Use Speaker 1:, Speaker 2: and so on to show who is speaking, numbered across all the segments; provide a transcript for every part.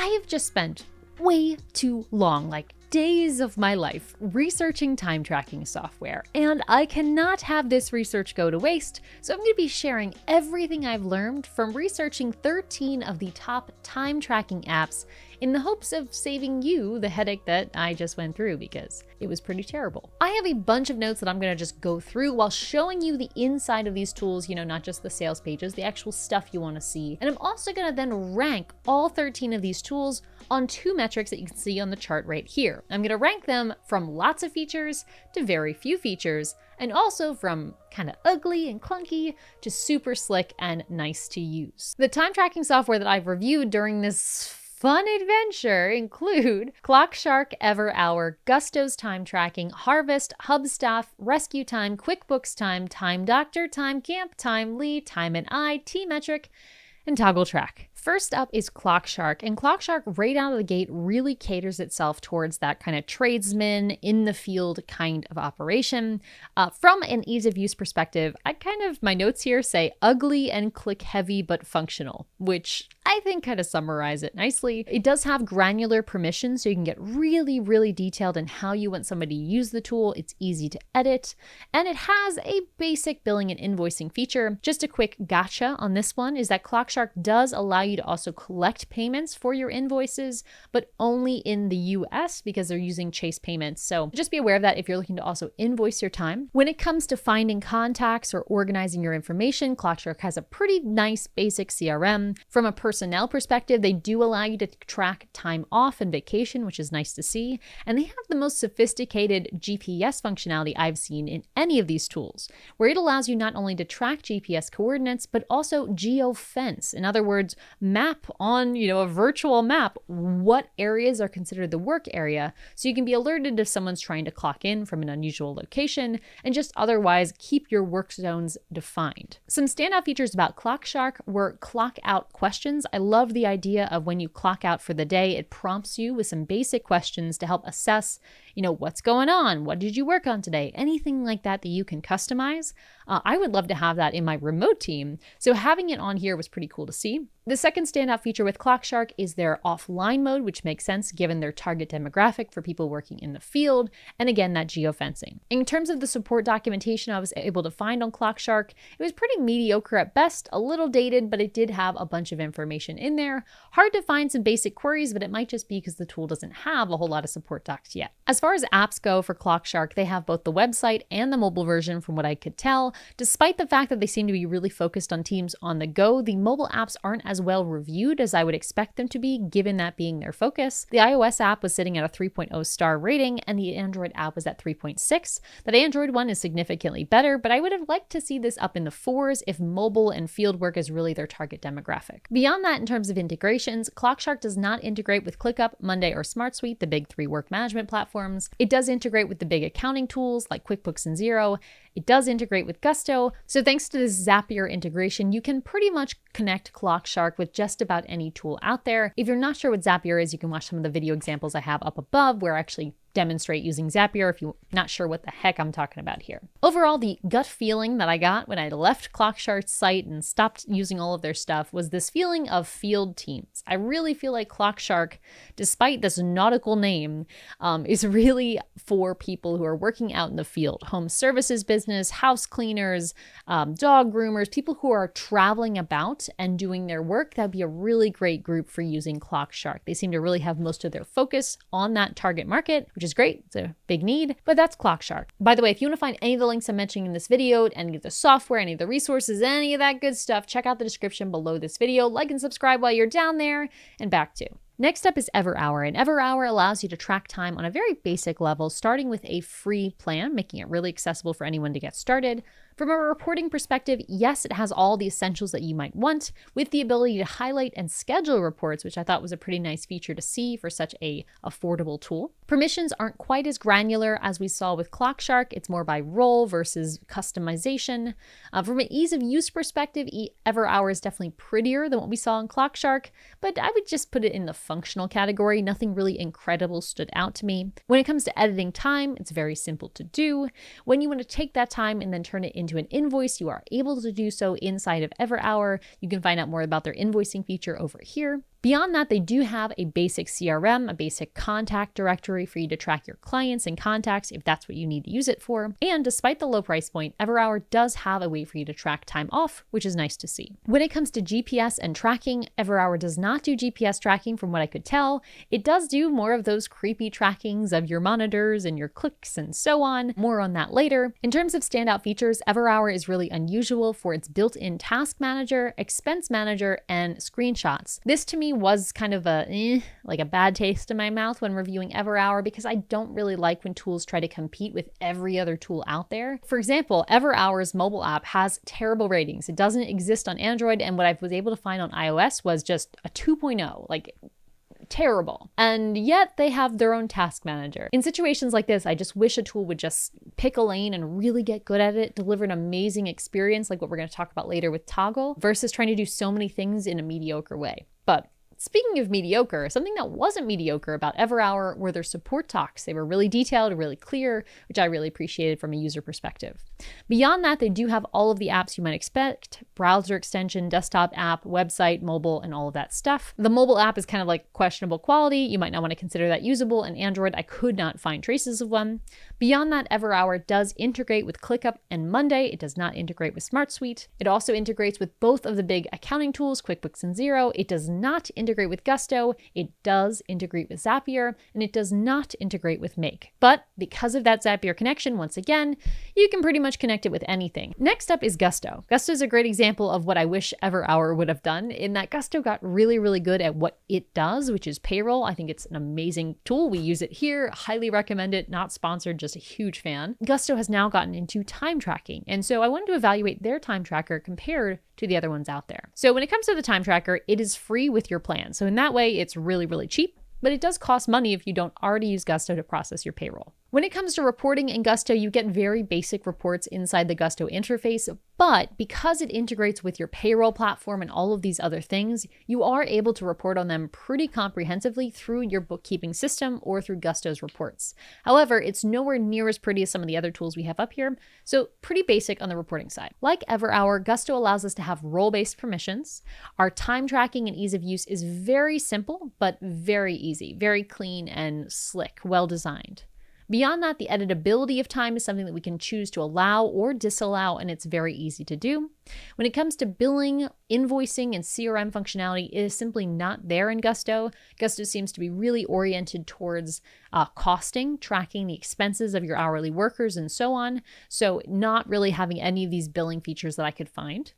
Speaker 1: I have just spent way too long, like days of my life, researching time tracking software, and I cannot have this research go to waste, so I'm going to be sharing everything I've learned from researching 13 of the top time tracking apps in the hopes of saving you the headache that I just went through because it was pretty terrible. I have a bunch of notes that I'm going to just go through while showing you the inside of these tools, not just the sales pages, the actual stuff you want to see. And I'm also going to then rank all 13 of these tools on two metrics that you can see on the chart right here. I'm going to rank them from lots of features to very few features, and also from kind of ugly and clunky to super slick and nice to use. The time tracking software that I've reviewed during this fun adventure include Clockshark, Everhour, Gusto's time tracking, Harvest, Hubstaff, RescueTime, Quickbooks Time, Time Doctor, Time Camp, Timeneye, Timeneye, TMetric, and TogglTrack. First up is Clockshark, and Clockshark right out of the gate really caters itself towards that kind of tradesman in the field kind of operation. From an ease of use perspective, my notes here say ugly and click heavy but functional, which I think kind of summarize it nicely. It does have granular permissions, so you can get really, really detailed in how you want somebody to use the tool. It's easy to edit, and it has a basic billing and invoicing feature. Just a quick gotcha on this one is that Clockshark does allow you to also collect payments for your invoices, but only in the US because they're using Chase payments. So just be aware of that if you're looking to also invoice your time. When it comes to finding contacts or organizing your information, Clockshark has a pretty nice basic CRM. From a personnel perspective, they do allow you to track time off and vacation, which is nice to see. And they have the most sophisticated GPS functionality I've seen in any of these tools, where it allows you not only to track GPS coordinates, but also geofence. In other words, map on, a virtual map what areas are considered the work area, so you can be alerted if someone's trying to clock in from an unusual location, and just otherwise keep your work zones defined. Some standout features about Clockshark were clock out questions. I love the idea of when you clock out for the day, it prompts you with some basic questions to help assess, what's going on, what did you work on today, anything like that that you can customize. I would love to have that in my remote team, so having it on here was pretty cool to see. The second standout feature with Clockshark is their offline mode, which makes sense given their target demographic for people working in the field, and again, that geofencing. In terms of the support documentation I was able to find on Clockshark, it was pretty mediocre at best, a little dated, but it did have a bunch of information in there. Hard to find some basic queries, but it might just be because the tool doesn't have a whole lot of support docs yet. As far as apps go for Clockshark, they have both the website and the mobile version from what I could tell. Despite the fact that they seem to be really focused on teams on the go, the mobile apps aren't as well reviewed as I would expect them to be, given that being their focus. The iOS app was sitting at a 3.0 star rating, and the Android app was at 3.6. That Android one is significantly better, but I would have liked to see this up in the 4s if mobile and field work is really their target demographic. Beyond that, in terms of integrations, Clockshark does not integrate with ClickUp, Monday, or SmartSuite, the big 3 work management platforms. It does integrate with the big accounting tools like QuickBooks and Xero. It does integrate with Gusto, so thanks to this Zapier integration, you can pretty much connect Clockshark with just about any tool out there. If you're not sure what Zapier is, you can watch some of the video examples I have up above where I actually demonstrate using Zapier if you're not sure what the heck I'm talking about here. Overall, the gut feeling that I got when I left Clockshark's site and stopped using all of their stuff was this feeling of field teams. I really feel like Clockshark, despite this nautical name, is really for people who are working out in the field. Home services business, house cleaners, dog groomers, people who are traveling about and doing their work. That'd be a really great group for using Clockshark. They seem to really have most of their focus on that target market, which is great. It's a big need, but that's Clockshark. By the way, if you want to find any of the links I'm mentioning in this video, any of the software, any of the resources, any of that good stuff, check out the description below this video. Like and subscribe while you're down there, and back to. Next up is Everhour, and Everhour allows you to track time on a very basic level, starting with a free plan, making it really accessible for anyone to get started. From a reporting perspective, yes, it has all the essentials that you might want, with the ability to highlight and schedule reports, which I thought was a pretty nice feature to see for such a affordable tool. Permissions aren't quite as granular as we saw with Clockshark. It's more by role versus customization. From an ease of use perspective, Everhour is definitely prettier than what we saw in Clockshark, but I would just put it in the functional category. Nothing really incredible stood out to me. When it comes to editing time, it's very simple to do. When you want to take that time and then turn it into an invoice, you are able to do so inside of Everhour. You can find out more about their invoicing feature over here. Beyond that, they do have a basic CRM, a basic contact directory for you to track your clients and contacts if that's what you need to use it for. And despite the low price point, Everhour does have a way for you to track time off, which is nice to see. When it comes to GPS and tracking, Everhour does not do GPS tracking from what I could tell. It does do more of those creepy trackings of your monitors and your clicks and so on. More on that later. In terms of standout features, Everhour is really unusual for its built-in task manager, expense manager, and screenshots. This to me was kind of like a bad taste in my mouth when reviewing Everhour because I don't really like when tools try to compete with every other tool out there. For example, Everhour's mobile app has terrible ratings. It doesn't exist on Android, and what I was able to find on iOS was just a 2.0, like terrible. And yet they have their own task manager. In situations like this, I just wish a tool would just pick a lane and really get good at it, deliver an amazing experience like what we're going to talk about later with Toggle, versus trying to do so many things in a mediocre way. But speaking of mediocre, something that wasn't mediocre about Everhour were their support talks. They were really detailed, really clear, which I really appreciated from a user perspective. Beyond that, they do have all of the apps you might expect: browser extension, desktop app, website, mobile, and all of that stuff. The mobile app is kind of like questionable quality. You might not want to consider that usable. And Android, I could not find traces of one. Beyond that, Everhour does integrate with ClickUp and Monday. It does not integrate with SmartSuite. It also integrates with both of the big accounting tools, QuickBooks and Xero. It does not integrate with Gusto. It does integrate with Zapier, and it does not integrate with Make. But because of that Zapier connection, once again, you can pretty much connect it with anything. Next up is Gusto. Gusto is a great example of what I wish Everhour would have done, in that Gusto got really, really good at what it does, which is payroll. I think it's an amazing tool. We use it here. Highly recommend it. Not sponsored, just a huge fan. Gusto has now gotten into time tracking, and so I wanted to evaluate their time tracker compared to the other ones out there. So when it comes to the time tracker, it is free with your plan. So in that way, it's really, really cheap, but it does cost money if you don't already use Gusto to process your payroll. When it comes to reporting in Gusto, you get very basic reports inside the Gusto interface, but because it integrates with your payroll platform and all of these other things, you are able to report on them pretty comprehensively through your bookkeeping system or through Gusto's reports. However, it's nowhere near as pretty as some of the other tools we have up here, so pretty basic on the reporting side. Like Everhour, Gusto allows us to have role-based permissions. Our time tracking and ease of use is very simple, but very easy, very clean and slick, well designed. Beyond that, the editability of time is something that we can choose to allow or disallow, and it's very easy to do. When it comes to billing, invoicing, and CRM functionality, it is simply not there in Gusto. Gusto seems to be really oriented towards costing, tracking the expenses of your hourly workers, and so on. So not really having any of these billing features that I could find.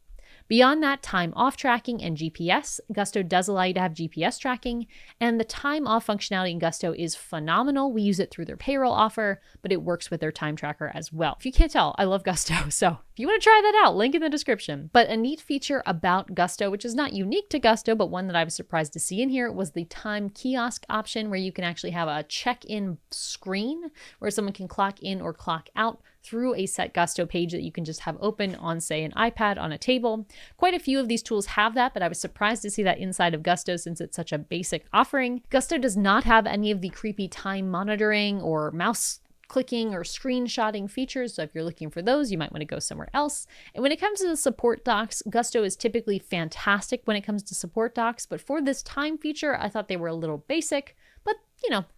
Speaker 1: Beyond that, time off tracking and GPS. Gusto does allow you to have GPS tracking, and the time off functionality in Gusto is phenomenal. We use it through their payroll offer, but it works with their time tracker as well. If you can't tell, I love Gusto, so if you want to try that out, link in the description. But a neat feature about Gusto, which is not unique to Gusto, but one that I was surprised to see in here, was the time kiosk option, where you can actually have a check-in screen where someone can clock in or clock out through a set Gusto page that you can just have open on, say, an iPad on a table. Quite a few of these tools have that, but I was surprised to see that inside of Gusto since it's such a basic offering. Gusto does not have any of the creepy time monitoring or mouse clicking or screenshotting features, so if you're looking for those, you might want to go somewhere else. And when it comes to the support docs, Gusto is typically fantastic when it comes to support docs, but for this time feature, I thought they were a little basic, but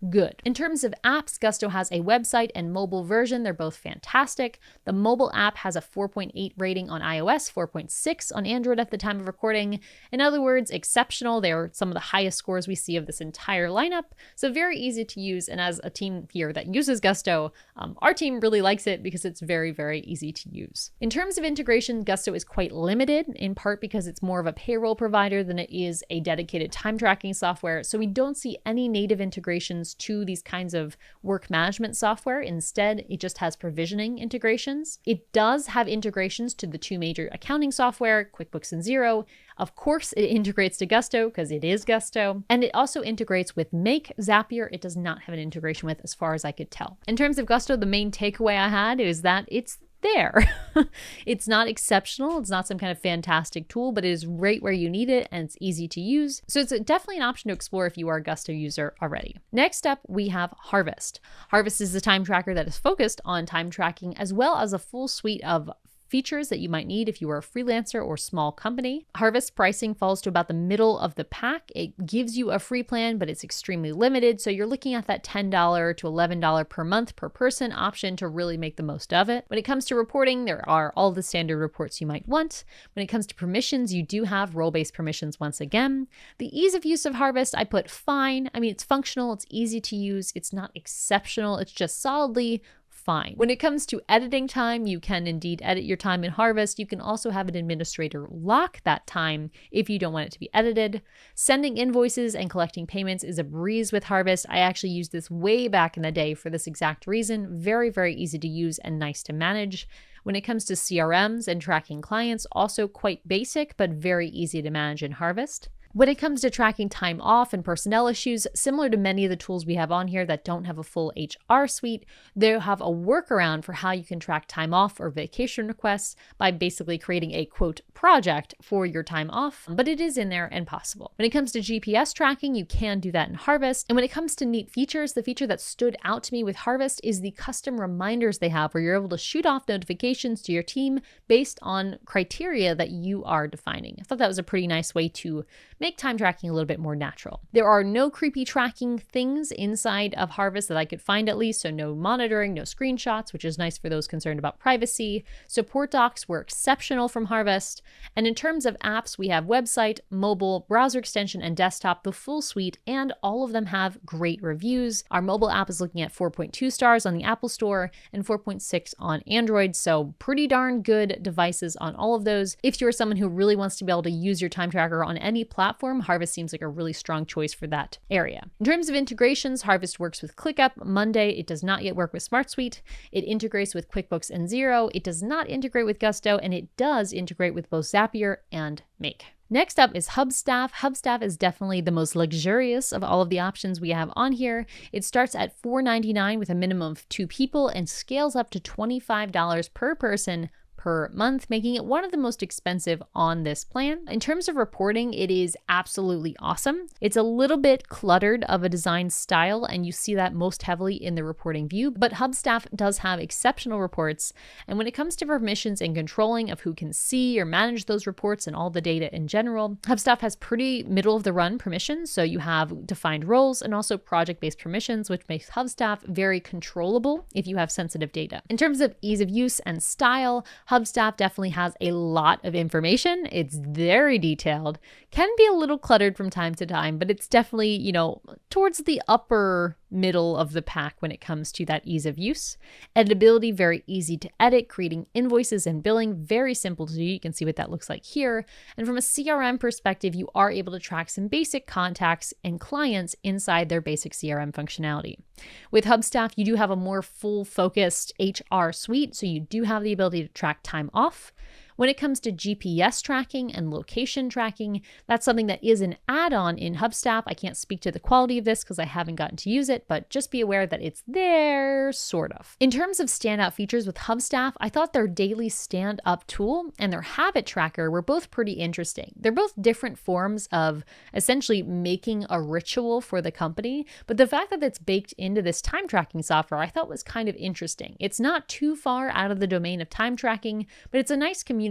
Speaker 1: good. In terms of apps, Gusto has a website and mobile version. They're both fantastic. The mobile app has a 4.8 rating on iOS, 4.6 on Android at the time of recording. In other words, exceptional. They are some of the highest scores we see of this entire lineup. So very easy to use. And as a team here that uses Gusto, our team really likes it because it's very, very easy to use. In terms of integration, Gusto is quite limited, in part because it's more of a payroll provider than it is a dedicated time tracking software. So we don't see any native integrations to these kinds of work management software. Instead, it just has provisioning integrations. It does have integrations to the two major accounting software, QuickBooks and Xero. Of course, it integrates to Gusto because it is Gusto. And it also integrates with Make. Zapier, it does not have an integration with, as far as I could tell. In terms of Gusto, the main takeaway I had is that it's there. It's not exceptional. It's not some kind of fantastic tool, but it is right where you need it and it's easy to use. So it's definitely an option to explore if you are a Gusto user already. Next up, we have Harvest. Harvest is the time tracker that is focused on time tracking, as well as a full suite of features that you might need if you are a freelancer or small company. Harvest pricing falls to about the middle of the pack. It gives you a free plan, but it's extremely limited. So you're looking at that $10 to $11 per month per person option to really make the most of it. When it comes to reporting, there are all the standard reports you might want. When it comes to permissions, you do have role-based permissions once again. The ease of use of Harvest, I put fine. I mean, it's functional, it's easy to use, it's not exceptional, it's just solidly fine. When it comes to editing time, you can indeed edit your time in Harvest. You can also have an administrator lock that time if you don't want it to be edited. Sending invoices and collecting payments is a breeze with Harvest. I actually used this way back in the day for this exact reason. Very, very easy to use and nice to manage. When it comes to CRMs and tracking clients, also quite basic, but very easy to manage in Harvest. When it comes to tracking time off and personnel issues, similar to many of the tools we have on here that don't have a full HR suite, they have a workaround for how you can track time off or vacation requests by basically creating a quote project for your time off, but it is in there and possible. When it comes to GPS tracking, you can do that in Harvest. And when it comes to neat features, the feature that stood out to me with Harvest is the custom reminders they have where you're able to shoot off notifications to your team based on criteria that you are defining. I thought that was a pretty nice way to make time tracking a little bit more natural. There are no creepy tracking things inside of Harvest that I could find at least, so no monitoring, no screenshots, which is nice for those concerned about privacy. Support docs were exceptional from Harvest. And in terms of apps, we have website, mobile, browser extension, and desktop, the full suite, and all of them have great reviews. Our mobile app is looking at 4.2 stars on the Apple Store and 4.6 on Android, so pretty darn good devices on all of those. If you're someone who really wants to be able to use your time tracker on any platform, Harvest seems like a really strong choice for that area. In terms of integrations, Harvest works with ClickUp, Monday. It does not yet work with SmartSuite. It integrates with QuickBooks and Xero. It does not integrate with Gusto, and it does integrate with both Zapier and Make. Next up is Hubstaff. Hubstaff is definitely the most luxurious of all of the options we have on here. It starts at $4.99 with a minimum of 2 people and scales up to $25 per person per month, making it one of the most expensive on this plan. In terms of reporting, it is absolutely awesome. It's a little bit cluttered of a design style, and you see that most heavily in the reporting view, but Hubstaff does have exceptional reports. And when it comes to permissions and controlling of who can see or manage those reports and all the data in general, Hubstaff has pretty middle of the run permissions. So you have defined roles and also project-based permissions, which makes Hubstaff very controllable if you have sensitive data. In terms of ease of use and style, Hubstaff definitely has a lot of information. It's very detailed, can be a little cluttered from time to time, but it's definitely, towards the upper middle of the pack when it comes to that ease of use. Editability, very easy to edit, creating invoices and billing, very simple to do. You can see what that looks like here. And from a CRM perspective, you are able to track some basic contacts and clients inside their basic CRM functionality. With Hubstaff, you do have a more full-focused HR suite, so you do have the ability to track time off. When it comes to GPS tracking and location tracking, that's something that is an add-on in Hubstaff. I can't speak to the quality of this because I haven't gotten to use it, but just be aware that it's there, sort of. In terms of standout features with Hubstaff, I thought their daily stand-up tool and their habit tracker were both pretty interesting. They're both different forms of essentially making a ritual for the company, but the fact that it's baked into this time tracking software I thought was kind of interesting. It's not too far out of the domain of time tracking, but it's a nice communication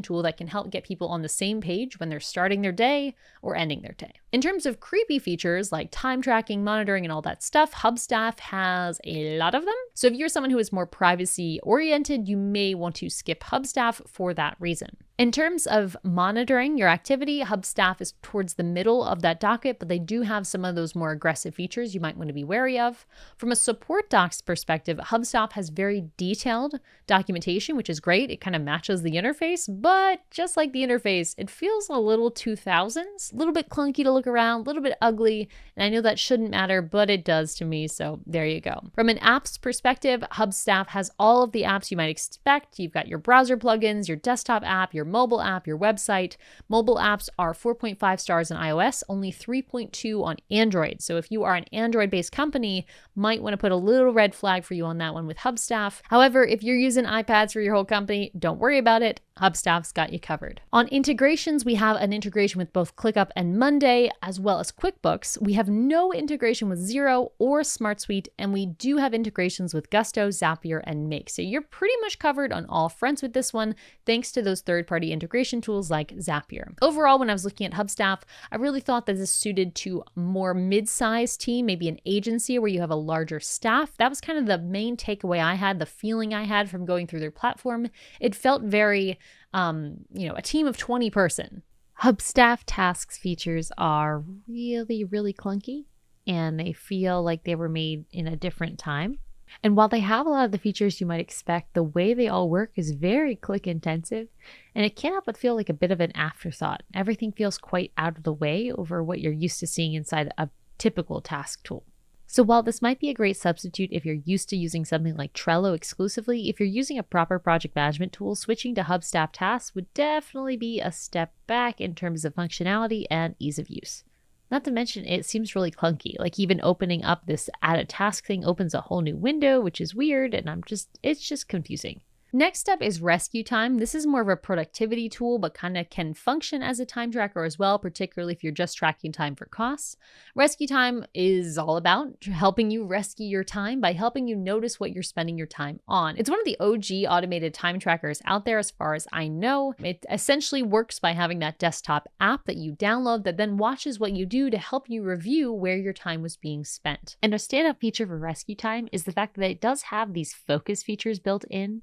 Speaker 1: tool that can help get people on the same page when they're starting their day or ending their day. In terms of creepy features like time tracking, monitoring, and all that stuff, Hubstaff has a lot of them. So if you're someone who is more privacy oriented, you may want to skip Hubstaff for that reason. In terms of monitoring your activity, Hubstaff is towards the middle of that docket, but they do have some of those more aggressive features you might want to be wary of. From a support docs perspective, Hubstaff has very detailed documentation, which is great. It kind of matches the interface, but just like the interface, it feels a little 2000s, a little bit clunky to look around, a little bit ugly, and I know that shouldn't matter, but it does to me, so there you go. From an apps perspective, Hubstaff has all of the apps you might expect. You've got your browser plugins, your desktop app, your mobile app, your website. Mobile apps are 4.5 stars on iOS, only 3.2 on Android. So if you are an Android-based company, might want to put a little red flag for you on that one with Hubstaff. However, if you're using iPads for your whole company, don't worry about it. Hubstaff's got you covered. On integrations, we have an integration with both ClickUp and Monday, as well as QuickBooks. We have no integration with Xero or SmartSuite, and we do have integrations with Gusto, Zapier, and Make. So you're pretty much covered on all fronts with this one, thanks to those third-party integration tools like Zapier. Overall, when I was looking at Hubstaff, I really thought that this suited to a more mid-sized team, maybe an agency where you have a larger staff. That was kind of the main takeaway I had, the feeling I had from going through their platform. It felt very a team of 20 person. Hubstaff tasks features are really, really clunky, and they feel like they were made in a different time. And while they have a lot of the features you might expect, the way they all work is very click intensive, and it can't help but feel like a bit of an afterthought. Everything feels quite out of the way over what you're used to seeing inside a typical task tool. So while this might be a great substitute if you're used to using something like Trello exclusively, if you're using a proper project management tool, switching to Hubstaff tasks would definitely be a step back in terms of functionality and ease of use. Not to mention, it seems really clunky. Like even opening up this add a task thing opens a whole new window, which is weird, and it's just confusing. Next up is RescueTime. This is more of a productivity tool, but kind of can function as a time tracker as well, particularly if you're just tracking time for costs. RescueTime is all about helping you rescue your time by helping you notice what you're spending your time on. It's one of the OG automated time trackers out there as far as I know. It essentially works by having that desktop app that you download that then watches what you do to help you review where your time was being spent. And a standout feature for RescueTime is the fact that it does have these focus features built in,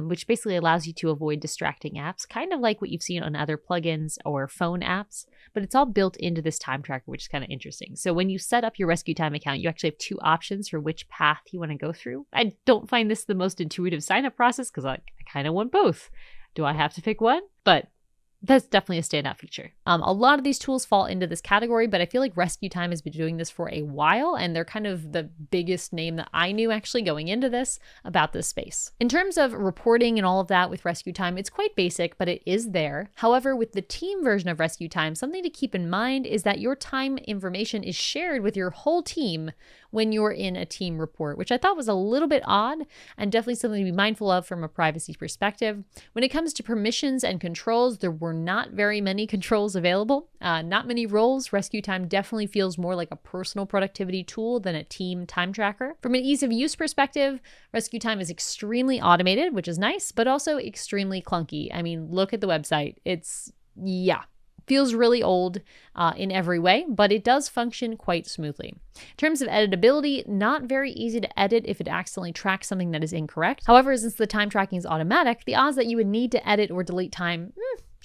Speaker 1: which basically allows you to avoid distracting apps, kind of like what you've seen on other plugins or phone apps, but it's all built into this time tracker, which is kind of interesting. So when you set up your RescueTime account, you actually have two options for which path you want to go through. I don't find this the most intuitive sign-up process because I kind of want both. Do I have to pick one? But that's definitely a standout feature. A lot of these tools fall into this category, but I feel like RescueTime has been doing this for a while, and they're kind of the biggest name that I knew actually going into this about this space. In terms of reporting and all of that with RescueTime, it's quite basic, but it is there. However, with the team version of RescueTime, something to keep in mind is that your time information is shared with your whole team when you're in a team report, which I thought was a little bit odd and definitely something to be mindful of from a privacy perspective. When it comes to permissions and controls, there were not very many controls available, not many roles. RescueTime definitely feels more like a personal productivity tool than a team time tracker. From an ease of use perspective, RescueTime is extremely automated, which is nice, but also extremely clunky. I mean, look at the website. Feels really old in every way, but it does function quite smoothly. In terms of editability, not very easy to edit if it accidentally tracks something that is incorrect. However, since the time tracking is automatic, the odds that you would need to edit or delete time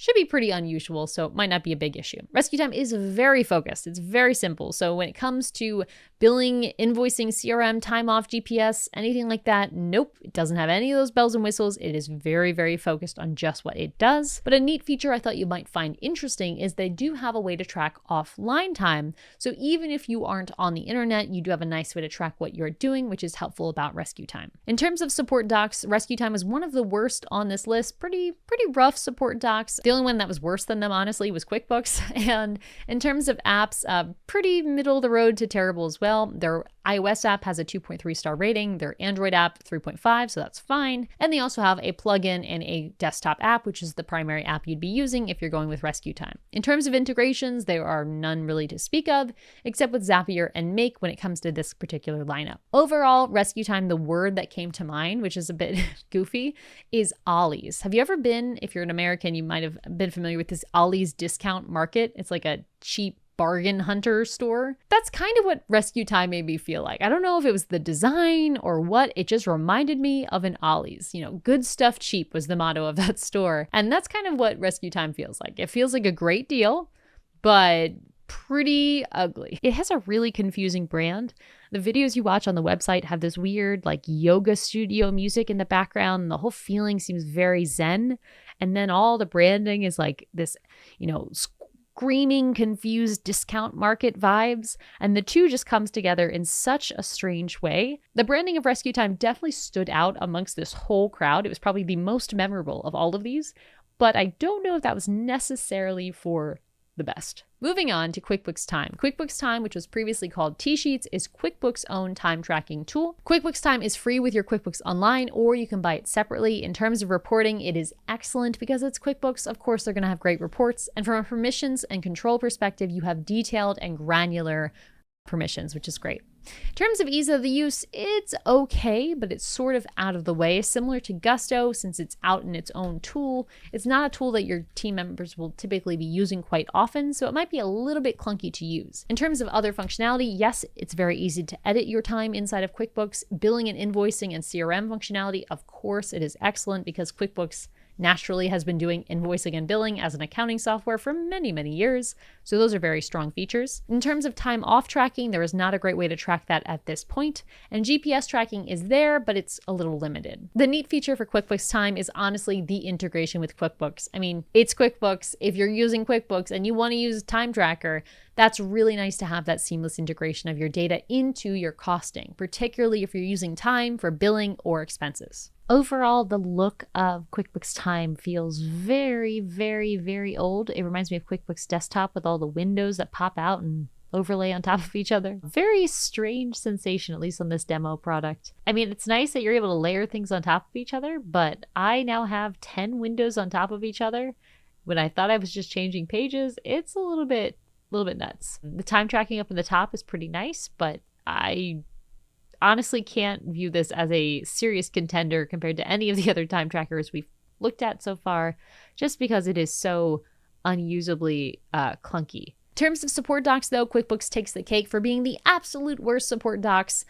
Speaker 1: should be pretty unusual, so it might not be a big issue. RescueTime is very focused. It's very simple. So when it comes to billing, invoicing, CRM, time off, GPS, anything like that, nope, it doesn't have any of those bells and whistles. It is very, very focused on just what it does. But a neat feature I thought you might find interesting is they do have a way to track offline time. So even if you aren't on the internet, you do have a nice way to track what you're doing, which is helpful about RescueTime. In terms of support docs, RescueTime is one of the worst on this list. Pretty rough support docs. The only one that was worse than them, honestly, was QuickBooks. And in terms of apps, pretty middle of the road to terrible as well. Their iOS app has a 2.3 star rating, their Android app 3.5, so that's fine. And they also have a plugin and a desktop app, which is the primary app you'd be using if you're going with RescueTime. In terms of integrations, there are none really to speak of, except with Zapier and Make when it comes to this particular lineup. Overall, RescueTime, the word that came to mind, which is a bit goofy, is Ollie's. Have you ever been, if you're an American, you might have been familiar with this Ollie's discount market. It's like a cheap bargain hunter store. That's kind of what RescueTime made me feel like. I don't know if it was the design or what, it just reminded me of an Ollie's. You know, good stuff cheap was the motto of that store. And that's kind of what RescueTime feels like. It feels like a great deal, but pretty ugly. It has a really confusing brand. The videos you watch on the website have this weird like yoga studio music in the background, and the whole feeling seems very zen. And then all the branding is like this, screaming, confused discount market vibes. And the two just comes together in such a strange way. The branding of RescueTime definitely stood out amongst this whole crowd. It was probably the most memorable of all of these, but I don't know if that was necessarily for the best. Moving on to QuickBooks Time. QuickBooks Time, which was previously called TSheets, is QuickBooks' own time tracking tool. QuickBooks Time is free with your QuickBooks Online, or you can buy it separately. In terms of reporting, it is excellent because it's QuickBooks. Of course, they're going to have great reports. And from a permissions and control perspective, you have detailed and granular permissions, which is great. In terms of ease of the use, it's okay, but it's sort of out of the way. Similar to Gusto, since it's out in its own tool, it's not a tool that your team members will typically be using quite often, so it might be a little bit clunky to use. In terms of other functionality, yes, it's very easy to edit your time inside of QuickBooks. Billing and invoicing and CRM functionality, of course, it is excellent because QuickBooks naturally has been doing invoicing and billing as an accounting software for many, many years. So those are very strong features. In terms of time off tracking, there is not a great way to track that at this point. And GPS tracking is there, but it's a little limited. The neat feature for QuickBooks Time is honestly the integration with QuickBooks. I mean, it's QuickBooks. If you're using QuickBooks and you want to use Time Tracker, that's really nice to have that seamless integration of your data into your costing, particularly if you're using time for billing or expenses. Overall, the look of QuickBooks Time feels very, very, very old. It reminds me of QuickBooks Desktop with all the windows that pop out and overlay on top of each other. Very strange sensation, at least on this demo product. I mean, it's nice that you're able to layer things on top of each other, but I now have 10 windows on top of each other. When I thought I was just changing pages, it's a little bit nuts. The time tracking up in the top is pretty nice, but I honestly can't view this as a serious contender compared to any of the other time trackers we've looked at so far, just because it is so unusably clunky. In terms of support docs, though, QuickBooks takes the cake for being the absolute worst support docs,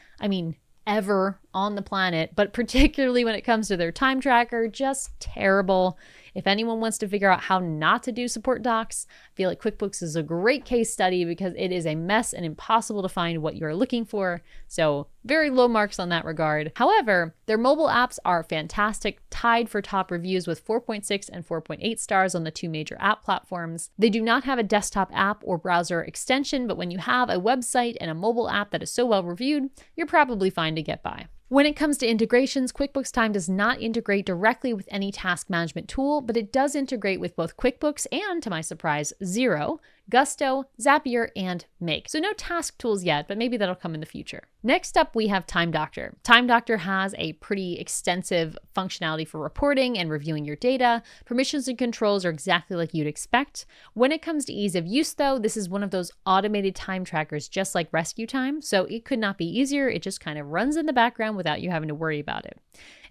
Speaker 1: ever on the planet, but particularly when it comes to their time tracker, just terrible. If anyone wants to figure out how not to do support docs, I feel like QuickBooks is a great case study because it is a mess and impossible to find what you're looking for. So very low marks on that regard. However, their mobile apps are fantastic, tied for top reviews with 4.6 and 4.8 stars on the two major app platforms. They do not have a desktop app or browser extension, but when you have a website and a mobile app that is so well reviewed, you're probably fine to get by. When it comes to integrations, QuickBooks Time does not integrate directly with any task management tool, but it does integrate with both QuickBooks and, to my surprise, Xero, Gusto, Zapier, and Make. So no task tools yet, but maybe that'll come in the future. Next up, we have Time Doctor. Time Doctor has a pretty extensive functionality for reporting and reviewing your data. Permissions and controls are exactly like you'd expect. When it comes to ease of use, though, this is one of those automated time trackers, just like RescueTime, so it could not be easier. It just kind of runs in the background without you having to worry about it.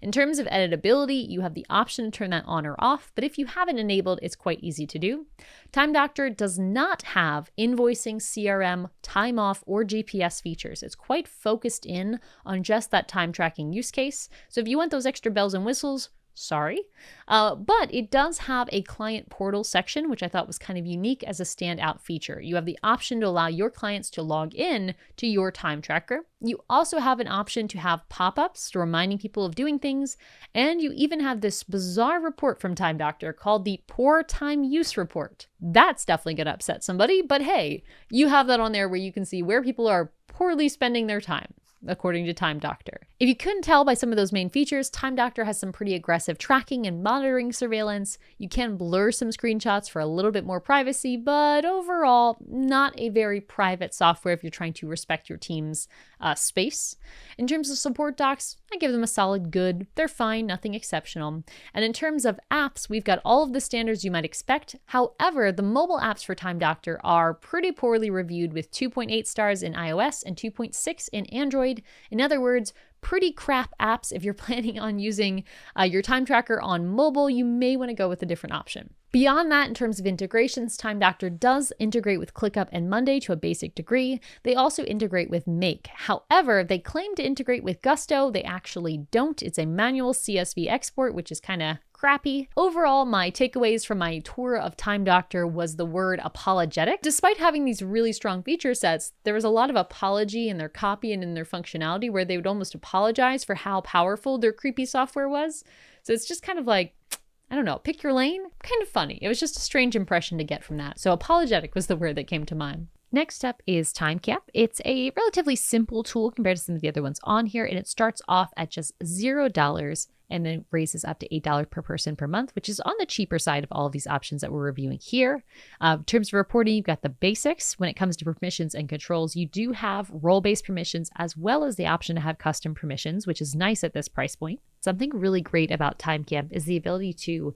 Speaker 1: In terms of editability, you have the option to turn that on or off, but if you have it enabled, it's quite easy to do. Time Doctor does not have invoicing, CRM, time off, or GPS features. It's quite focused in on just that time tracking use case. So if you want those extra bells and whistles, sorry. But it does have a client portal section, which I thought was kind of unique as a standout feature. You have the option to allow your clients to log in to your time tracker. You also have an option to have pop-ups reminding people of doing things. And you even have this bizarre report from Time Doctor called the Poor Time Use Report. That's definitely going to upset somebody, but hey, you have that on there where you can see where people are poorly spending their time, according to Time Doctor. If you couldn't tell by some of those main features, Time Doctor has some pretty aggressive tracking and monitoring surveillance. You can blur some screenshots for a little bit more privacy, but overall, not a very private software if you're trying to respect your team's space. In terms of support docs, I give them a solid good. They're fine, nothing exceptional. And in terms of apps, we've got all of the standards you might expect. However, the mobile apps for Time Doctor are pretty poorly reviewed with 2.8 stars in iOS and 2.6 in Android. In other words, pretty crap apps. If you're planning on using your time tracker on mobile, you may want to go with a different option. Beyond that, in terms of integrations, Time Doctor does integrate with ClickUp and Monday to a basic degree. They also integrate with Make. However, they claim to integrate with Gusto. They actually don't. It's a manual CSV export, which is kind of crappy. Overall, my takeaways from my tour of Time Doctor was the word apologetic. Despite having these really strong feature sets, there was a lot of apology in their copy and in their functionality where they would almost apologize for how powerful their creepy software was. So it's just kind of like, I don't know, pick your lane? Kind of funny. It was just a strange impression to get from that. So apologetic was the word that came to mind. Next up is TimeCap. It's a relatively simple tool compared to some of the other ones on here, and it starts off at just $0 and then raises up to $8 per person per month, which is on the cheaper side of all of these options that we're reviewing here. In terms of reporting, you've got the basics. When it comes to permissions and controls, you do have role-based permissions as well as the option to have custom permissions, which is nice at this price point. Something really great about Timecamp is the ability to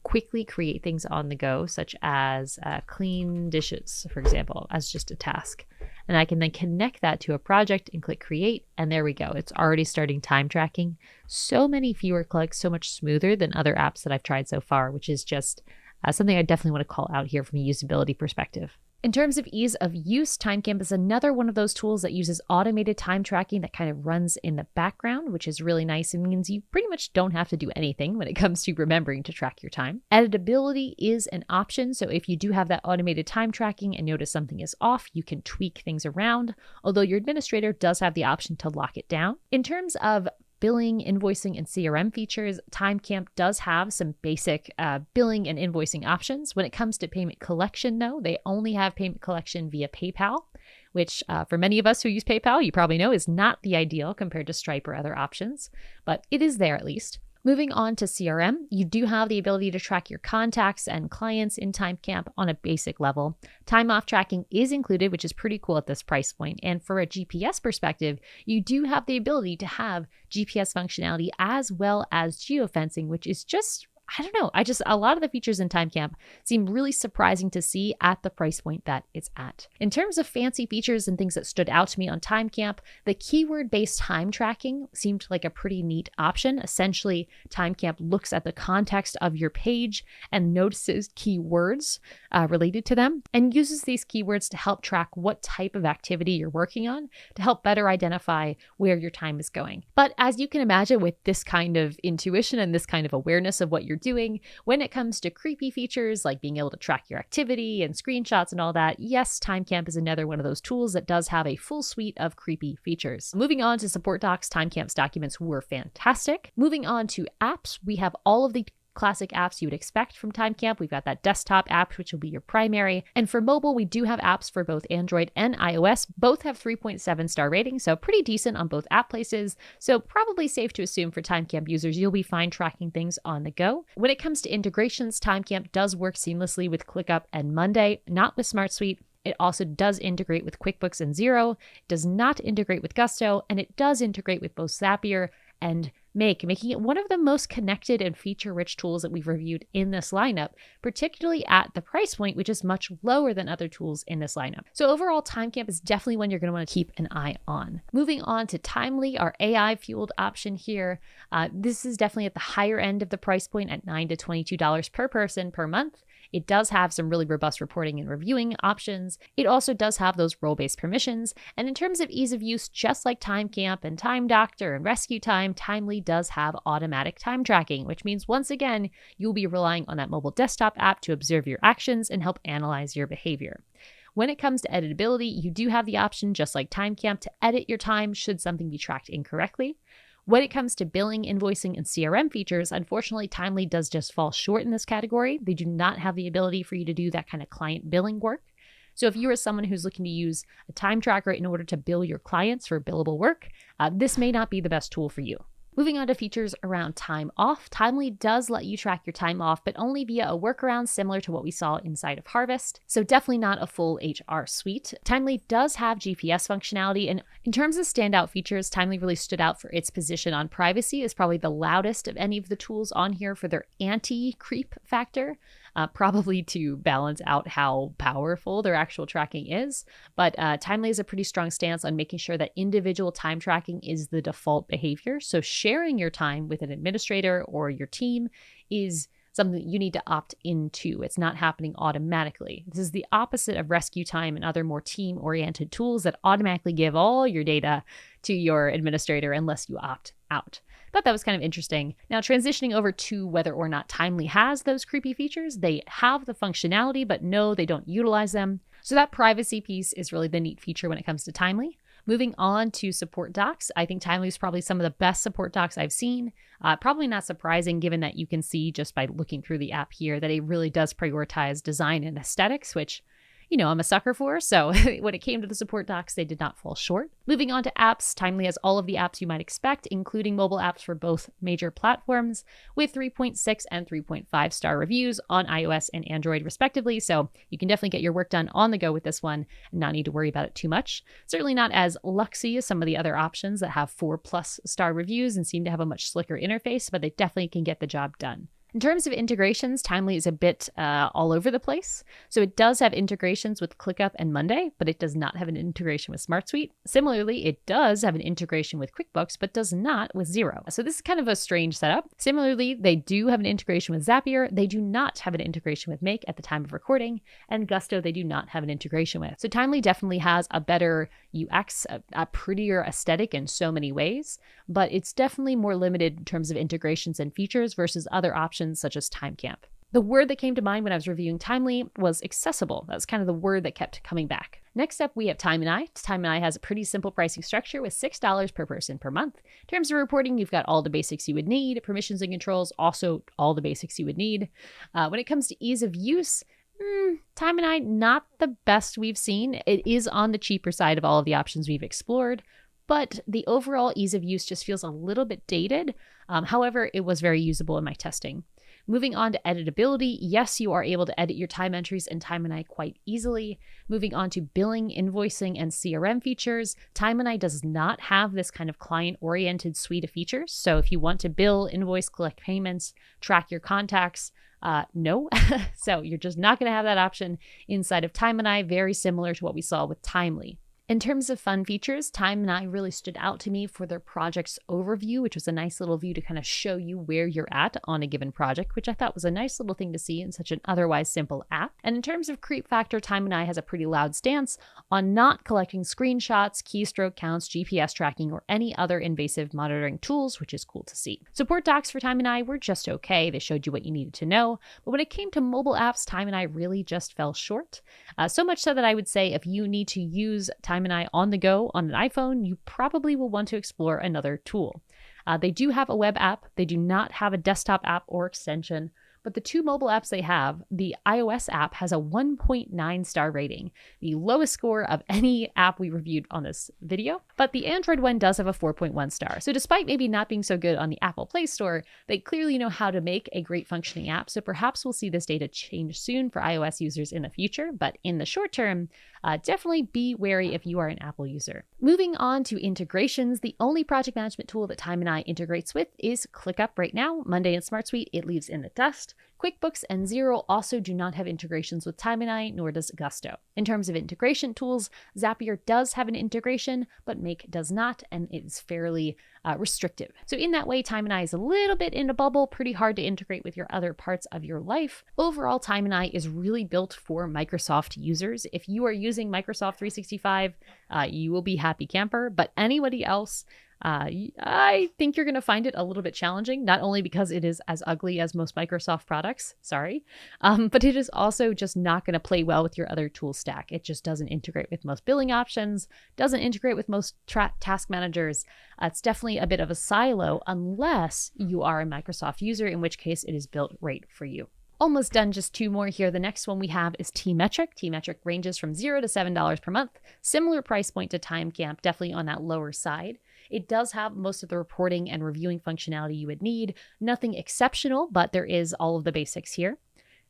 Speaker 1: quickly create things on the go, such as clean dishes, for example, as just a task. And I can then connect that to a project and click create, and there we go. It's already starting time tracking. So many fewer clicks, so much smoother than other apps that I've tried so far, which is just something I definitely want to call out here from a usability perspective. In terms of ease of use, Timecamp is another one of those tools that uses automated time tracking that kind of runs in the background, which is really nice and means you pretty much don't have to do anything when it comes to remembering to track your time. Editability is an option, so if you do have that automated time tracking and notice something is off, you can tweak things around, although your administrator does have the option to lock it down. In terms of billing, invoicing, and CRM features, Timecamp does have some basic billing and invoicing options. When it comes to payment collection, though, they only have payment collection via PayPal, which for many of us who use PayPal, you probably know is not the ideal compared to Stripe or other options, but it is there at least. Moving on to CRM, you do have the ability to track your contacts and clients in Timecamp on a basic level. Time off tracking is included, which is pretty cool at this price point. And for a GPS perspective, you do have the ability to have GPS functionality as well as geofencing, which is just, I don't know, a lot of the features in Timecamp seem really surprising to see at the price point that it's at. In terms of fancy features and things that stood out to me on Timecamp, the keyword-based time tracking seemed like a pretty neat option. Essentially, Timecamp looks at the context of your page and notices keywords related to them and uses these keywords to help track what type of activity you're working on to help better identify where your time is going. But as you can imagine, with this kind of intuition and this kind of awareness of what you're doing, when it comes to creepy features like being able to track your activity and screenshots and all that, yes, Timecamp is another one of those tools that does have a full suite of creepy features. Moving on to support docs, Timecamp's documents were fantastic. Moving on to apps, we have all of the classic apps you would expect from Timecamp. We've got that desktop app, which will be your primary. And for mobile, we do have apps for both Android and iOS. Both have 3.7 star ratings, so pretty decent on both app places. So probably safe to assume for Timecamp users, you'll be fine tracking things on the go. When it comes to integrations, Timecamp does work seamlessly with ClickUp and Monday, not with SmartSuite. It also does integrate with QuickBooks and Xero, it does not integrate with Gusto, and it does integrate with both Zapier and making it one of the most connected and feature-rich tools that we've reviewed in this lineup, particularly at the price point, which is much lower than other tools in this lineup. So overall, Timecamp is definitely one you're going to want to keep an eye on. Moving on to Timely, our AI-fueled option here. This is definitely at the higher end of the price point at $9 to $22 per person per month. It does have some really robust reporting and reviewing options. It also does have those role-based permissions. And in terms of ease of use, just like Timecamp and Time Doctor and RescueTime, Timely does have automatic time tracking, which means once again, you'll be relying on that mobile desktop app to observe your actions and help analyze your behavior. When it comes to editability, you do have the option, just like Timecamp, to edit your time should something be tracked incorrectly. When it comes to billing, invoicing, and CRM features, unfortunately, Timely does just fall short in this category. They do not have the ability for you to do that kind of client billing work. So if you are someone who's looking to use a time tracker in order to bill your clients for billable work, this may not be the best tool for you. Moving on to features around time off, Timely does let you track your time off, but only via a workaround similar to what we saw inside of Harvest. So definitely not a full HR suite. Timely does have GPS functionality, and in terms of standout features, Timely really stood out for its position on privacy as probably the loudest of any of the tools on here for their anti-creep factor. Probably to balance out how powerful their actual tracking is. But Timely has a pretty strong stance on making sure that individual time tracking is the default behavior. So sharing your time with an administrator or your team is something that you need to opt into. It's not happening automatically. This is the opposite of RescueTime and other more team-oriented tools that automatically give all your data to your administrator unless you opt out. Thought that was kind of interesting. Now, transitioning over to whether or not Timely has those creepy features, they have the functionality, but no, they don't utilize them. So that privacy piece is really the neat feature when it comes to Timely. Moving on to support docs, I think Timely is probably some of the best support docs I've seen. Probably not surprising given that you can see just by looking through the app here that it really does prioritize design and aesthetics, which I'm a sucker for. So when it came to the support docs, they did not fall short. Moving on to apps, Timely has all of the apps you might expect, including mobile apps for both major platforms with 3.6 and 3.5 star reviews on iOS and Android respectively. So you can definitely get your work done on the go with this one and not need to worry about it too much. Certainly not as luxy as some of the other options that have 4+ star reviews and seem to have a much slicker interface, but they definitely can get the job done. In terms of integrations, Timely is a bit all over the place. So it does have integrations with ClickUp and Monday, but it does not have an integration with SmartSuite. Similarly, it does have an integration with Quickbooks, but does not with Xero. So this is kind of a strange setup. Similarly, they do have an integration with Zapier. They do not have an integration with Make at the time of recording, and Gusto they do not have an integration with. So Timely definitely has a better UX, a prettier aesthetic in so many ways, but it's definitely more limited in terms of integrations and features versus other options such as TimeCamp. The word that came to mind when I was reviewing Timely was accessible. That was kind of the word that kept coming back. Next up, we have Timeneye. Timeneye has a pretty simple pricing structure with $6 per person per month. In terms of reporting, you've got all the basics you would need. Permissions and controls, also all the basics you would need. When it comes to ease of use, Timeneye, not the best we've seen. It is on the cheaper side of all of the options we've explored, but the overall ease of use just feels a little bit dated. However, it was very usable in my testing. Moving on to editability, yes, you are able to edit your time entries in Timeneye quite easily. Moving on to billing, invoicing, and CRM features, Timeneye does not have this kind of client-oriented suite of features. So if you want to bill, invoice, collect payments, track your contacts, no. So you're just not going to have that option inside of Timeneye, very similar to what we saw with Timely. In terms of fun features, Timeneye really stood out to me for their projects overview, which was a nice little view to kind of show you where you're at on a given project, which I thought was a nice little thing to see in such an otherwise simple app. And in terms of creep factor, Timeneye has a pretty loud stance on not collecting screenshots, keystroke counts, GPS tracking, or any other invasive monitoring tools, which is cool to see. Support docs for Timeneye were just okay. They showed you what you needed to know. But when it came to mobile apps, Timeneye really just fell short. So much so that I would say if you need to use Timeneye on the go on an iPhone, you probably will want to explore another tool. They do have a web app. They do not have a desktop app or extension, but the two mobile apps they have, the iOS app has a 1.9 star rating, the lowest score of any app we reviewed on this video, but the Android one does have a 4.1 star. So despite maybe not being so good on the Apple Play Store, they clearly know how to make a great functioning app. So perhaps we'll see this data change soon for iOS users in the future, but in the short term, definitely be wary if you are an Apple user. Moving on to integrations, the only project management tool that Timeneye integrates with is ClickUp right now. Monday and SmartSuite, it leaves in the dust. QuickBooks and Xero also do not have integrations with Timeneye, nor does Gusto. In terms of integration tools, Zapier does have an integration, but Make does not, and it is fairly restrictive. So in that way, Timeneye is a little bit in a bubble, pretty hard to integrate with your other parts of your life. Overall, Timeneye is really built for Microsoft users. If you are using Microsoft 365, you will be happy camper, but anybody else, I think you're going to find it a little bit challenging, not only because it is as ugly as most Microsoft products, but it is also just not going to play well with your other tool stack. It just doesn't integrate with most billing options, doesn't integrate with most task managers. It's definitely a bit of a silo unless you are a Microsoft user, in which case it is built right for you. Almost done, just two more here. The next one we have is TMetric. TMetric ranges from $0 to $7 per month. Similar price point to TimeCamp, definitely on that lower side. It does have most of the reporting and reviewing functionality you would need. Nothing exceptional, but there is all of the basics here.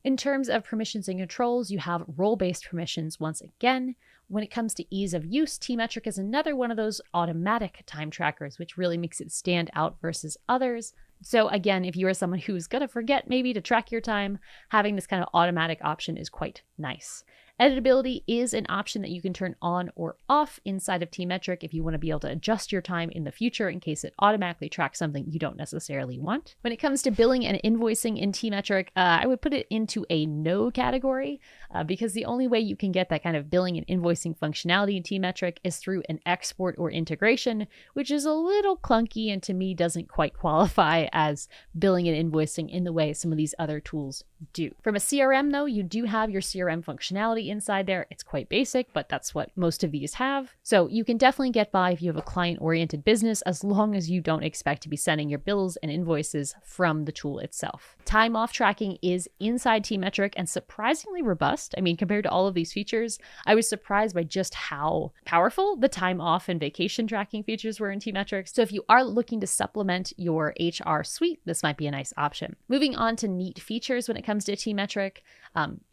Speaker 1: In terms of permissions and controls, you have role-based permissions once again. When it comes to ease of use, TMetric is another one of those automatic time trackers, which really makes it stand out versus others. So again, if you are someone who's going to forget maybe to track your time, having this kind of automatic option is quite nice. Editability is an option that you can turn on or off inside of TMetric if you want to be able to adjust your time in the future in case it automatically tracks something you don't necessarily want. When it comes to billing and invoicing in TMetric, I would put it into a no category because the only way you can get that kind of billing and invoicing functionality in TMetric is through an export or integration, which is a little clunky and to me doesn't quite qualify as billing and invoicing in the way some of these other tools do. From a CRM though, you do have your CRM functionality functionality inside there. It's quite basic, but that's what most of these have. So you can definitely get by if you have a client-oriented business, as long as you don't expect to be sending your bills and invoices from the tool itself. Time off tracking is inside TMetric and surprisingly robust. I mean, compared to all of these features, I was surprised by just how powerful the time off and vacation tracking features were in TMetric. So if you are looking to supplement your HR suite, this might be a nice option. Moving on to neat features when it comes to TMetric,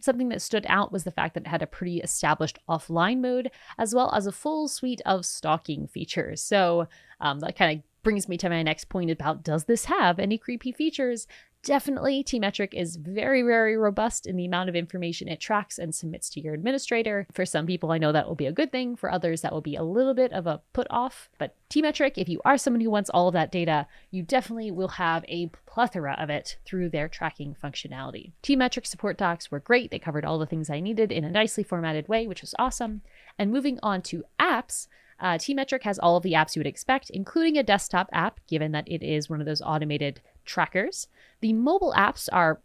Speaker 1: something that stood out was the fact that it had a pretty established offline mode, as well as a full suite of stalking features. So that kind of brings me to my next point about, does this have any creepy features? Definitely, TMetric is very, very robust in the amount of information it tracks and submits to your administrator. For some people, I know that will be a good thing. For others, that will be a little bit of a put off. But TMetric, if you are someone who wants all of that data, you definitely will have a plethora of it through their tracking functionality. TMetric support docs were great. They covered all the things I needed in a nicely formatted way, which was awesome. And moving on to apps, TMetric has all of the apps you would expect, including a desktop app, given that it is one of those automated trackers. The mobile apps are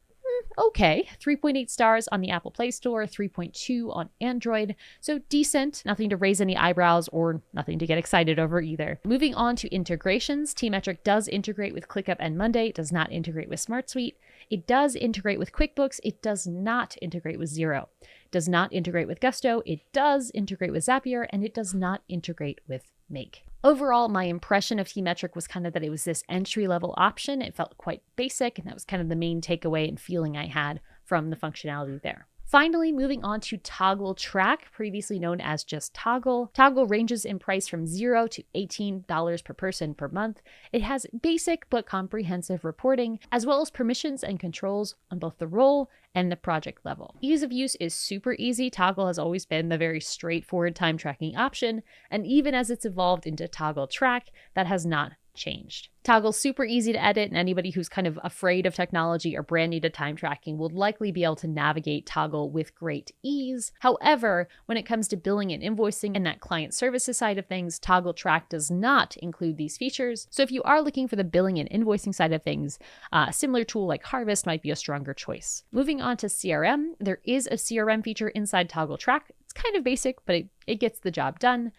Speaker 1: okay, 3.8 stars on the Apple Play Store, 3.2 on Android, so decent, nothing to raise any eyebrows or nothing to get excited over either. Moving on to integrations, TMetric does integrate with ClickUp and Monday, it does not integrate with SmartSuite. It does integrate with QuickBooks, it does not integrate with Xero. It does not integrate with Gusto, it does integrate with Zapier, and it does not integrate with Make. Overall, my impression of TMetric was kind of that it was this entry-level option. It felt quite basic, and that was kind of the main takeaway and feeling I had from the functionality there. Finally, moving on to TogglTrack, previously known as just Toggle. Toggle ranges in price from $0 to $18 per person per month. It has basic but comprehensive reporting, as well as permissions and controls on both the role and the project level. Ease of use is super easy. Toggle has always been the very straightforward time tracking option, and even as it's evolved into TogglTrack, that has not changed. Toggle's super easy to edit, and anybody who's kind of afraid of technology or brand new to time tracking will likely be able to navigate Toggle with great ease. However, when it comes to billing and invoicing and that client services side of things, TogglTrack does not include these features. So if you are looking for the billing and invoicing side of things, a similar tool like Harvest might be a stronger choice. Moving on to CRM, there is a CRM feature inside TogglTrack. It's kind of basic, but it gets the job done.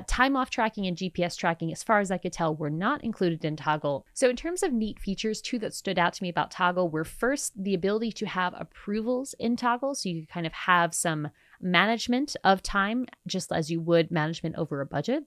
Speaker 1: Time off tracking and GPS tracking, as far as I could tell, were not included in Toggle. So in terms of neat features, two that stood out to me about Toggle were first the ability to have approvals in Toggle. So you kind of have some management of time, just as you would management over a budget.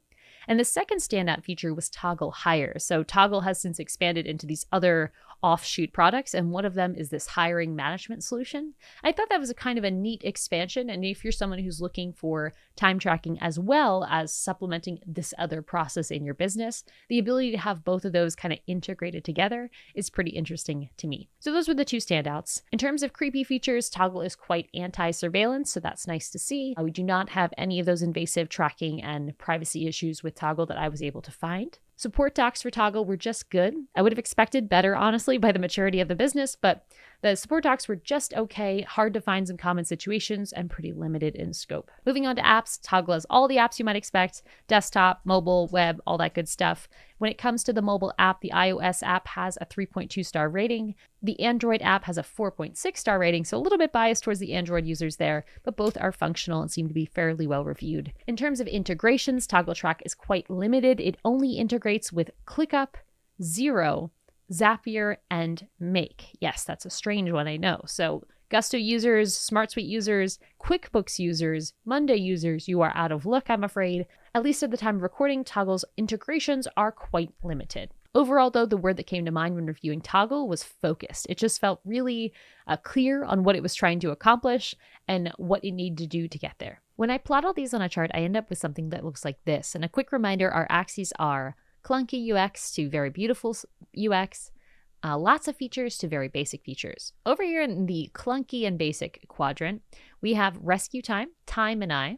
Speaker 1: And the second standout feature was Toggle Hire. So Toggle has since expanded into these other offshoot products, and one of them is this hiring management solution. I thought that was a kind of a neat expansion, and if you're someone who's looking for time tracking as well as supplementing this other process in your business, the ability to have both of those kind of integrated together is pretty interesting to me. So those were the two standouts. In terms of creepy features, Toggle is quite anti-surveillance, so that's nice to see. We do not have any of those invasive tracking and privacy issues with Toggle that I was able to find. Support docs for Toggle were just good. I would have expected better, honestly, by the maturity of the business, but the support docs were just okay, hard to find some common situations, and pretty limited in scope. Moving on to apps, Toggle has all the apps you might expect: desktop, mobile, web, all that good stuff. When it comes to the mobile app, the iOS app has a 3.2 star rating. The Android app has a 4.6 star rating, so a little bit biased towards the Android users there, but both are functional and seem to be fairly well reviewed. In terms of integrations, ToggleTrack is quite limited. It only integrates with ClickUp, Xero, Zapier, and Make. Yes, that's a strange one, I know. So Gusto users, SmartSuite users, QuickBooks users, Monday users, you are out of luck, I'm afraid. At least at the time of recording, Toggle's integrations are quite limited. Overall, though, the word that came to mind when reviewing Toggle was focused. It just felt really clear on what it was trying to accomplish and what it needed to do to get there. When I plot all these on a chart, I end up with something that looks like this. And a quick reminder, our axes are clunky UX to very beautiful UX, lots of features to very basic features. Over here in the clunky and basic quadrant, we have RescueTime, Timeneye,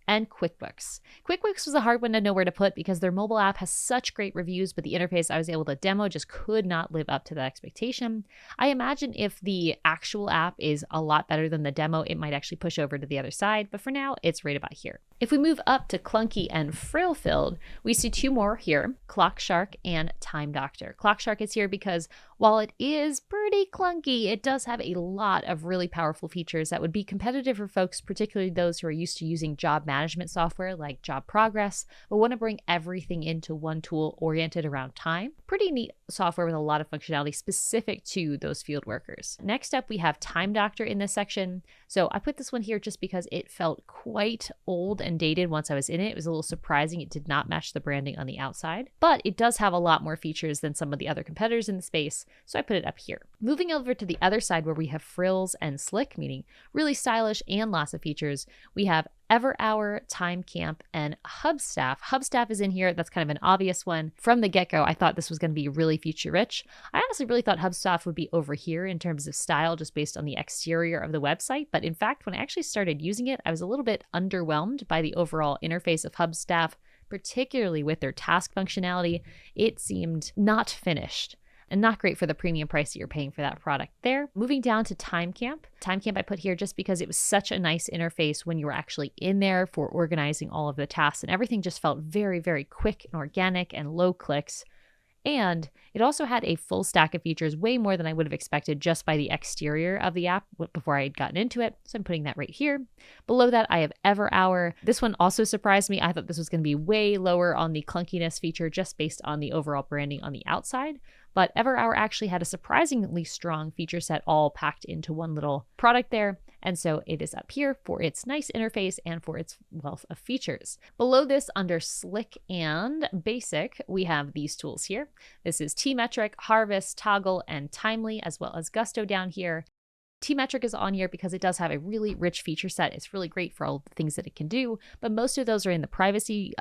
Speaker 1: and QuickBooks. QuickBooks was a hard one to know where to put because their mobile app has such great reviews, but the interface I was able to demo just could not live up to that expectation. I imagine if the actual app is a lot better than the demo, it might actually push over to the other side, but for now, it's right about here. If we move up to clunky and frill-filled, we see two more here, Clockshark and Time Doctor. Clockshark is here because while it is pretty clunky, it does have a lot of really powerful features that would be competitive for folks, particularly those who are used to using job management software like Job Progress, but want to bring everything into one tool oriented around time. Pretty neat software with a lot of functionality specific to those field workers. Next up, we have Time Doctor in this section. So I put this one here just because it felt quite old and dated once I was in it. It was a little surprising it did not match the branding on the outside, but it does have a lot more features than some of the other competitors in the space, so I put it up here. Moving over to the other side where we have frills and slick, meaning really stylish and lots of features, we have Everhour, Timecamp, and Hubstaff. Hubstaff is in here. That's kind of an obvious one. From the get-go, I thought this was going to be really feature-rich. I honestly really thought Hubstaff would be over here in terms of style, just based on the exterior of the website. But in fact, when I actually started using it, I was a little bit underwhelmed by the overall interface of Hubstaff, particularly with their task functionality. It seemed not finished. And not great for the premium price that you're paying for that product there. Moving down to Timecamp. Timecamp I put here just because it was such a nice interface when you were actually in there for organizing all of the tasks, and everything just felt very, very quick and organic and low clicks. And it also had a full stack of features, way more than I would have expected just by the exterior of the app before I had gotten into it. So I'm putting that right here. Below that, I have Everhour. This one also surprised me. I thought this was going to be way lower on the clunkiness feature just based on the overall branding on the outside. But Everhour actually had a surprisingly strong feature set all packed into one little product there. And so it is up here for its nice interface and for its wealth of features. Below this, under Slick and Basic, we have these tools here. This is TMetric, Harvest, Toggle, and Timely, as well as Gusto down here. TMetric is on here because it does have a really rich feature set. It's really great for all the things that it can do, but most of those are in the privacy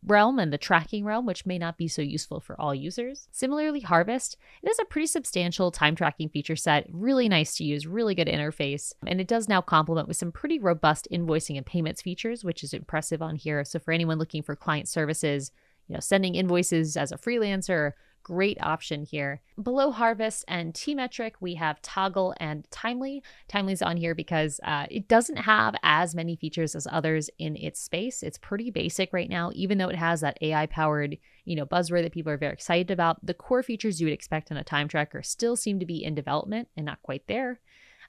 Speaker 1: realm and the tracking realm, which may not be so useful for all users. Similarly, Harvest, it is a pretty substantial time tracking feature set, really nice to use, really good interface, and it does now complement with some pretty robust invoicing and payments features, which is impressive on here. So for anyone looking for client services, sending invoices as a freelancer, great option here. Below Harvest and TMetric, we have Toggle and Timely. Timely's on here because it doesn't have as many features as others in its space. It's pretty basic right now, even though it has that AI-powered, buzzword that people are very excited about. The core features you would expect on a time tracker still seem to be in development and not quite there.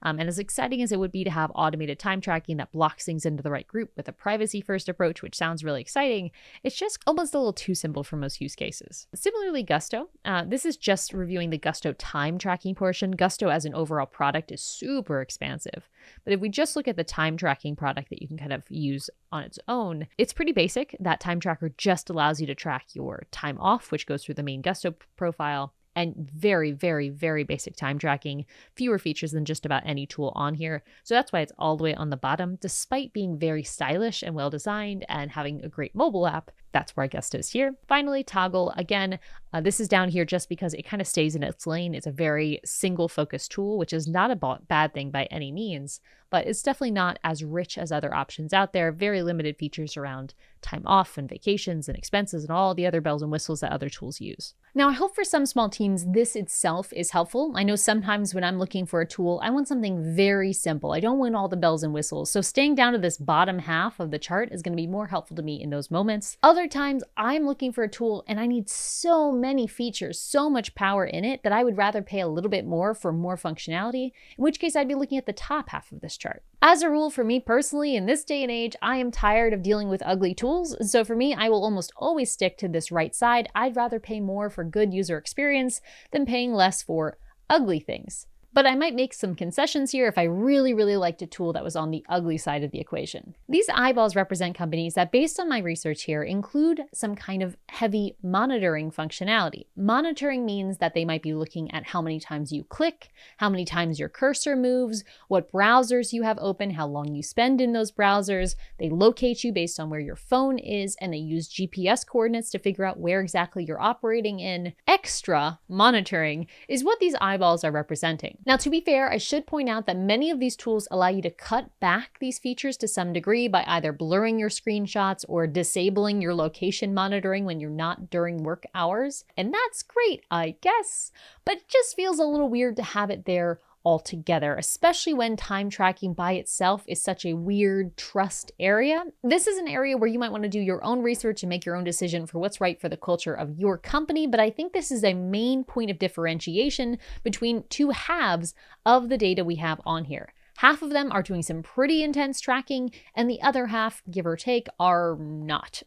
Speaker 1: And as exciting as it would be to have automated time tracking that blocks things into the right group with a privacy-first approach, which sounds really exciting, it's just almost a little too simple for most use cases. Similarly, Gusto. This is just reviewing the Gusto time tracking portion. Gusto as an overall product is super expansive. But if we just look at the time tracking product that you can kind of use on its own, it's pretty basic. That time tracker just allows you to track your time off, which goes through the main Gusto profile. And very, very, very basic time tracking, fewer features than just about any tool on here. So that's why it's all the way on the bottom, despite being very stylish and well designed and having a great mobile app. That's where I guess it is here. Finally, Toggle. Again, this is down here just because it kind of stays in its lane. It's a very single focused tool, which is not a bad thing by any means, but it's definitely not as rich as other options out there. Very limited features around time off and vacations and expenses and all the other bells and whistles that other tools use. Now, I hope for some small teams, this itself is helpful. I know sometimes when I'm looking for a tool, I want something very simple. I don't want all the bells and whistles. So staying down to this bottom half of the chart is going to be more helpful to me in those moments. Other times I'm looking for a tool and I need so many features, so much power in it that I would rather pay a little bit more for more functionality, in which case I'd be looking at the top half of this chart. As a rule, for me personally, in this day and age, I am tired of dealing with ugly tools. So for me, I will almost always stick to this right side. I'd rather pay more for good user experience than paying less for ugly things. But I might make some concessions here if I really, really liked a tool that was on the ugly side of the equation. These eyeballs represent companies that, based on my research here, include some kind of heavy monitoring functionality. Monitoring means that they might be looking at how many times you click, how many times your cursor moves, what browsers you have open, how long you spend in those browsers. They locate you based on where your phone is, and they use GPS coordinates to figure out where exactly you're operating in. Extra monitoring is what these eyeballs are representing. Now, to be fair, I should point out that many of these tools allow you to cut back these features to some degree by either blurring your screenshots or disabling your location monitoring when you're not during work hours. And that's great, I guess, but it just feels a little weird to have it there altogether, especially when time tracking by itself is such a weird trust area. This is an area where you might want to do your own research and make your own decision for what's right for the culture of your company, but I think this is a main point of differentiation between two halves of the data we have on here. Half of them are doing some pretty intense tracking, and the other half, give or take, are not.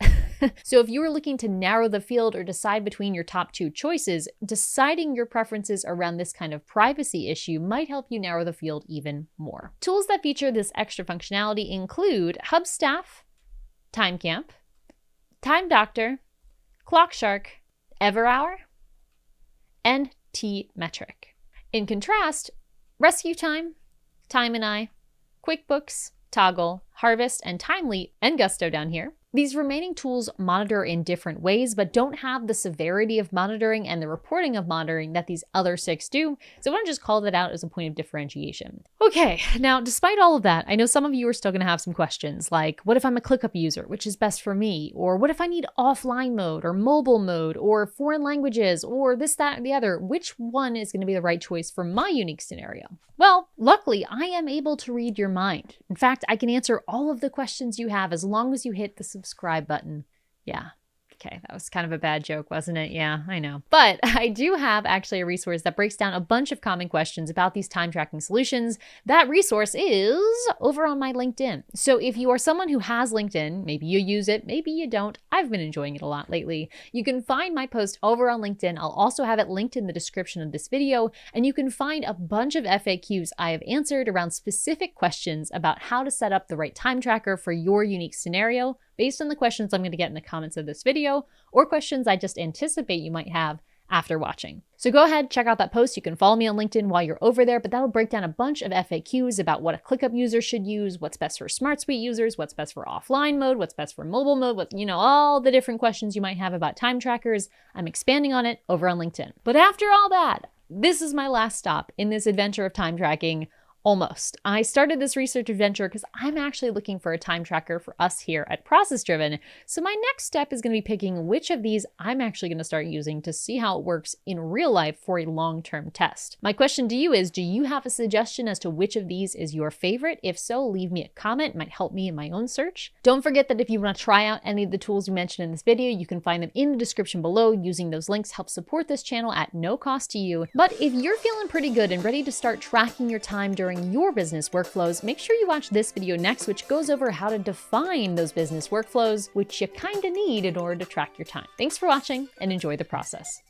Speaker 1: So if you are looking to narrow the field or decide between your top two choices, deciding your preferences around this kind of privacy issue might help you narrow the field even more. Tools that feature this extra functionality include Hubstaff, TimeCamp, TimeDoctor, Clockshark, Everhour, and TMetric. In contrast, RescueTime, Timeneye, Quickbooks, Toggle, Harvest, and Timely, and Gusto down here. These remaining tools monitor in different ways, but don't have the severity of monitoring and the reporting of monitoring that these other 6 do, so I want to just call that out as a point of differentiation. Okay, now despite all of that, I know some of you are still going to have some questions like, what if I'm a ClickUp user, which is best for me? Or what if I need offline mode or mobile mode or foreign languages or this, that, or the other? Which one is going to be the right choice for my unique scenario? Well, luckily, I am able to read your mind. In fact, I can answer all of the questions you have as long as you hit the subscribe button. Yeah. Okay, that was kind of a bad joke, wasn't it? Yeah, I know. But I do have actually a resource that breaks down a bunch of common questions about these time tracking solutions. That resource is over on my LinkedIn. So if you are someone who has LinkedIn, maybe you use it, maybe you don't. I've been enjoying it a lot lately. You can find my post over on LinkedIn. I'll also have it linked in the description of this video, and you can find a bunch of FAQs I have answered around specific questions about how to set up the right time tracker for your unique scenario, based on the questions I'm going to get in the comments of this video, or questions I just anticipate you might have after watching. So go ahead, check out that post. You can follow me on LinkedIn while you're over there, but that'll break down a bunch of FAQs about what a ClickUp user should use, what's best for Smart Suite users, what's best for offline mode, what's best for mobile mode, what, all the different questions you might have about time trackers. I'm expanding on it over on LinkedIn. But after all that, this is my last stop in this adventure of time tracking. Almost. I started this research adventure because I'm actually looking for a time tracker for us here at ProcessDriven. So my next step is going to be picking which of these I'm actually going to start using to see how it works in real life for a long-term test. My question to you is, do you have a suggestion as to which of these is your favorite? If so, leave me a comment. It might help me in my own search. Don't forget that if you want to try out any of the tools we mentioned in this video, you can find them in the description below. Using those links helps support this channel at no cost to you. But if you're feeling pretty good and ready to start tracking your time during your business workflows, make sure you watch this video next, which goes over how to define those business workflows, which you kind of need in order to track your time. Thanks for watching and enjoy the process.